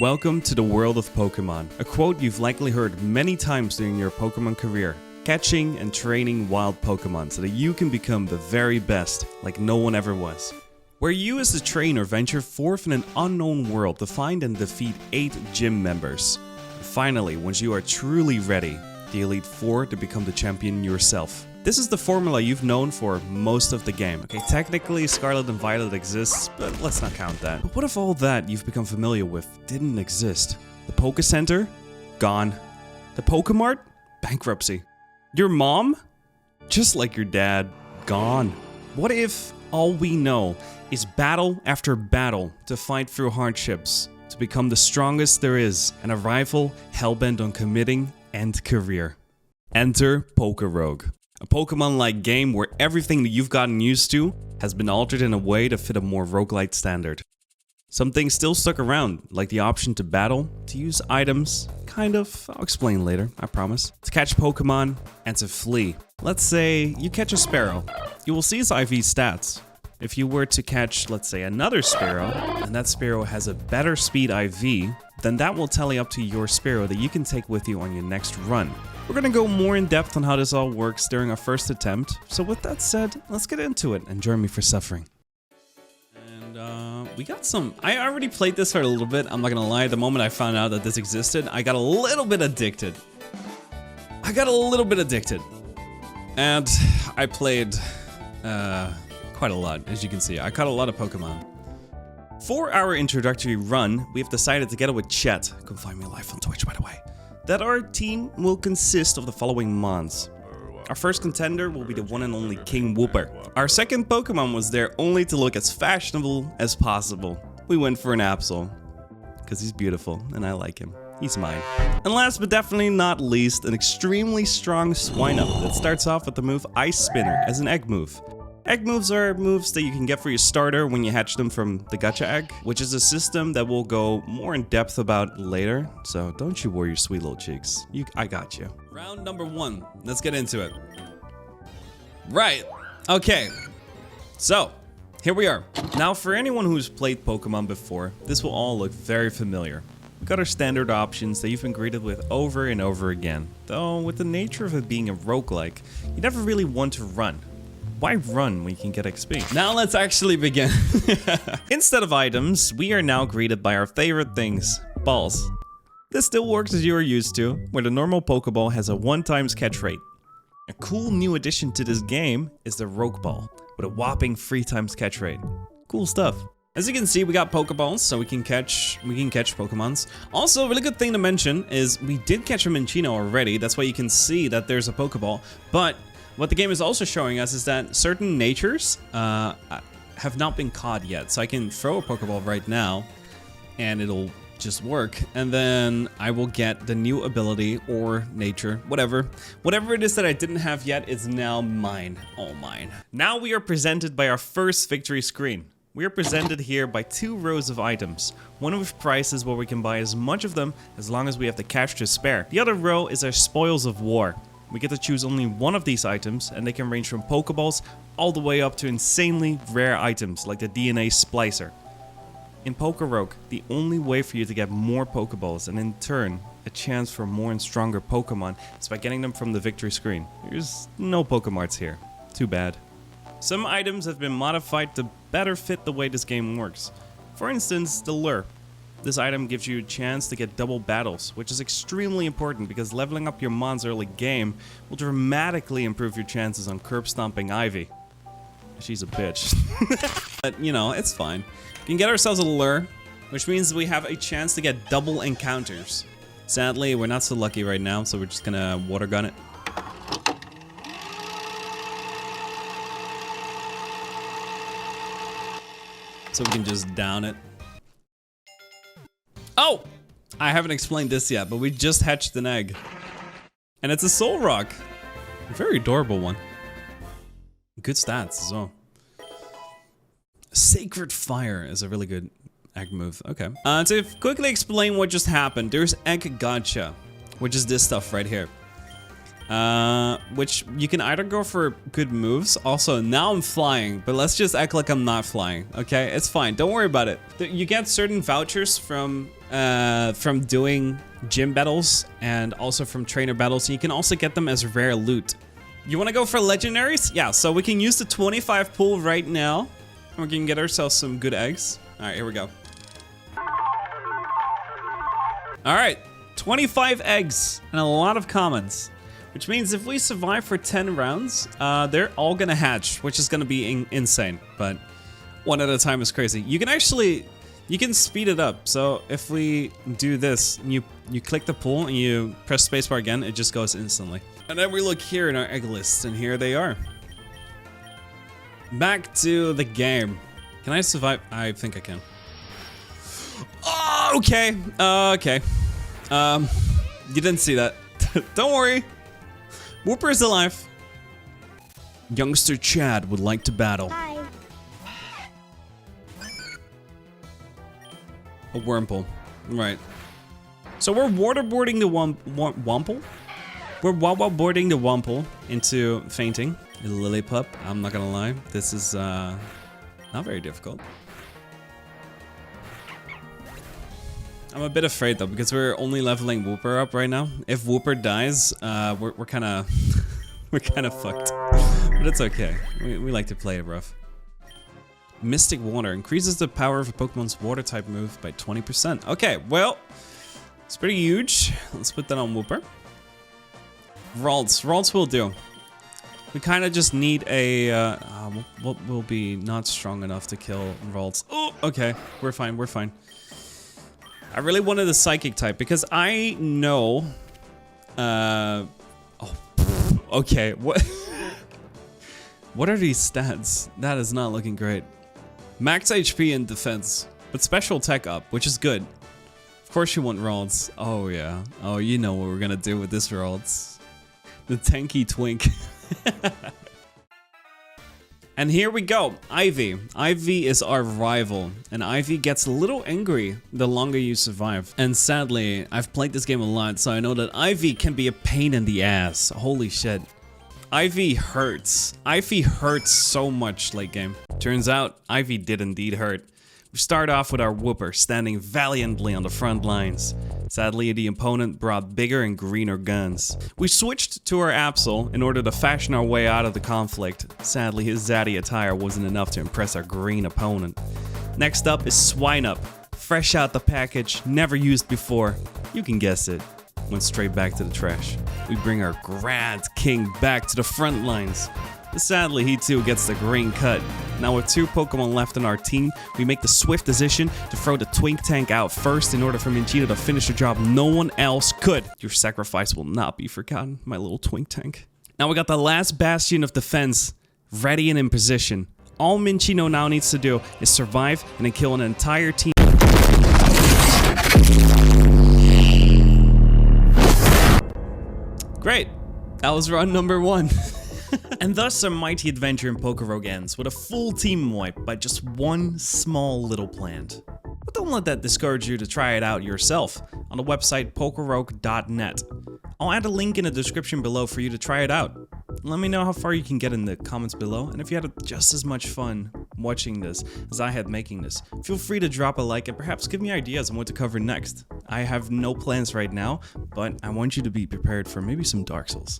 Welcome to the world of Pokemon. A quote you've likely heard many times during your Pokemon career. Catching and training wild Pokemon so that you can become the very best, like no one ever was. Where you as the trainer venture forth in an unknown world to find and defeat 8 gym members. And finally, once you are truly ready, the Elite Four to become the champion yourself. This is the formula you've known for most of the game. Okay, technically Scarlet and Violet exists, but let's not count that. But what if all that you've become familiar with didn't exist? The Poke Center? Gone. The Pokemart? Bankruptcy. Your mom? Just like your dad, gone. What if all we know is battle after battle to fight through hardships, to become the strongest there is, and a rival hellbent on committing end career? Enter POKEROGUE. A Pokemon-like game where everything that you've gotten used to has been altered in a way to fit a more roguelite standard. Some things still stuck around, like the option to battle, to use items, kind of, I'll explain later, I promise, to catch Pokemon, and to flee. Let's say you catch a Sparrow. You will see its IV stats. If you were to catch, let's say, another Sparrow, and that Sparrow has a better speed IV, then that will tally up to your Sparrow that you can take with you on your next run. We're gonna go more in depth on how this all works during our first attempt, so with that said, let's get into it and join me for suffering. And we got some, I already played this for a little bit, I'm not gonna lie, the moment I found out that this existed, I got a little bit addicted. And I played quite a lot, as you can see. I caught a lot of Pokemon. For our introductory run, we have decided together with Chet, come find me live on Twitch by the way, that our team will consist of the following mons. Our first contender will be the one and only King Wooper. Our second Pokemon was there only to look as fashionable as possible. We went for an Absol, because he's beautiful and I like him. He's mine. And last but definitely not least, an extremely strong Swinub that starts off with the move Ice Spinner as an egg move. Egg moves are moves that you can get for your starter when you hatch them from the Gacha Egg, which is a system that we'll go more in depth about later, so don't you worry your sweet little cheeks. I got you. Round number 1, let's get into it. Right, okay, so here we are. Now for anyone who's played Pokemon before, this will all look very familiar. We've got our standard options that you've been greeted with over and over again, though with the nature of it being a roguelike, you never really want to run. Why run when you can get XP? Now let's actually begin. Instead of items, we are now greeted by our favorite things, balls. This still works as you are used to, where the normal Pokeball has a 1x catch rate. A cool new addition to this game is the Rogue Ball, with a whopping 3x catch rate. Cool stuff. As you can see, we got Pokeballs, so we can catch Pokemons. Also, a really good thing to mention is we did catch a Minccino already, that's why you can see that there's a Pokeball, but what the game is also showing us is that certain natures have not been caught yet. So I can throw a Pokeball right now and it'll just work. And then I will get the new ability or nature, whatever. Whatever it is that I didn't have yet is now mine, all mine. Now we are presented by our first victory screen. We are presented here by 2 rows of items, one with prices where we can buy as much of them as long as we have the cash to spare. The other row is our spoils of war. We get to choose only one of these items, and they can range from Pokeballs all the way up to insanely rare items like the DNA Splicer. In POKEROGUE, the only way for you to get more Pokeballs and in turn a chance for more and stronger Pokemon is by getting them from the victory screen. There's no Pokemarts here. Too bad. Some items have been modified to better fit the way this game works. For instance, the Lure. This item gives you a chance to get double battles, which is extremely important because leveling up your mons early game will dramatically improve your chances on curb stomping Ivy. She's a bitch. But, you know, it's fine. We can get ourselves a Lure, which means we have a chance to get double encounters. Sadly, we're not so lucky right now, so we're just gonna water gun it. So we can just down it. Oh! I haven't explained this yet, but we just hatched an egg. And it's a Soul Rock. A very adorable one. Good stats as well. Sacred Fire is a really good egg move. Okay. To quickly explain what just happened, there's Egg Gacha, which is this stuff right here. Which you can either go for good moves. Also, now I'm flying, but let's just act like I'm not flying, okay? It's fine, don't worry about it. You get certain vouchers from from doing gym battles and also from trainer battles. You can also get them as rare loot. You want to go for legendaries? Yeah, so we can use the 25 pool right now. And we can get ourselves some good eggs. All right, here we go. All right, 25 eggs and a lot of commons. Which means if we survive for 10 rounds, they're all gonna hatch, which is gonna be insane. But one at a time is crazy. You can actually, you can speed it up. So if we do this, you click the pool and you press spacebar again, it just goes instantly. And then we look here in our egg list, and here they are. Back to the game. Can I survive? I think I can. Oh, okay. Okay. You didn't see that. Don't worry. Whooper is alive. Youngster Chad would like to battle. Hi. A Wurmple. Right. So we're waterboarding the Wumple? We're waterboarding the Wumple into fainting. The Lillipup, I'm not gonna lie. This is not very difficult. I'm a bit afraid though, because we're only leveling Whooper up right now. If Whooper dies, we're kind of fucked. But it's okay. We like to play it rough. Mystic Water increases the power of a Pokemon's water type move by 20%. Okay, well, it's pretty huge. Let's put that on Whooper. Ralts will do. We kind of just need a what will be not strong enough to kill Ralts. Oh, okay, we're fine. We're fine. I really wanted a Psychic type because I know. Oh, okay. What? What are these stats? That is not looking great. Max HP and defense, but special tech up, which is good. Of course you want Ralts. Oh yeah. Oh, you know what we're gonna do with this Ralts. The tanky twink. And here we go, Ivy. Ivy is our rival, and Ivy gets a little angry the longer you survive. And sadly, I've played this game a lot, so I know that Ivy can be a pain in the ass. Holy shit. Ivy hurts. Ivy hurts so much late game. Turns out, Ivy did indeed hurt. We start off with our Whooper standing valiantly on the front lines. Sadly, the opponent brought bigger and greener guns. We switched to our Absol in order to fashion our way out of the conflict. Sadly, his zaddy attire wasn't enough to impress our green opponent. Next up is Swineup. Fresh out the package, never used before. You can guess it. Went straight back to the trash. We bring our Grand King back to the front lines. Sadly, he too gets the green cut. Now with 2 Pokemon left in our team, we make the swift decision to throw the Twink Tank out first in order for Minchino to finish the job no one else could. Your sacrifice will not be forgotten, my little Twink Tank. Now we got the last bastion of defense ready and in position. All Minchino now needs to do is survive and then kill an entire team. Great. That was run number 1. And thus our mighty adventure in POKEROGUE ends with a full team wipe by just one small little plant. But don't let that discourage you to try it out yourself on the website POKEROGUE.net. I'll add a link in the description below for you to try it out. Let me know how far you can get in the comments below, and if you had just as much fun watching this as I had making this, feel free to drop a like and perhaps give me ideas on what to cover next. I have no plans right now, but I want you to be prepared for maybe some Dark Souls.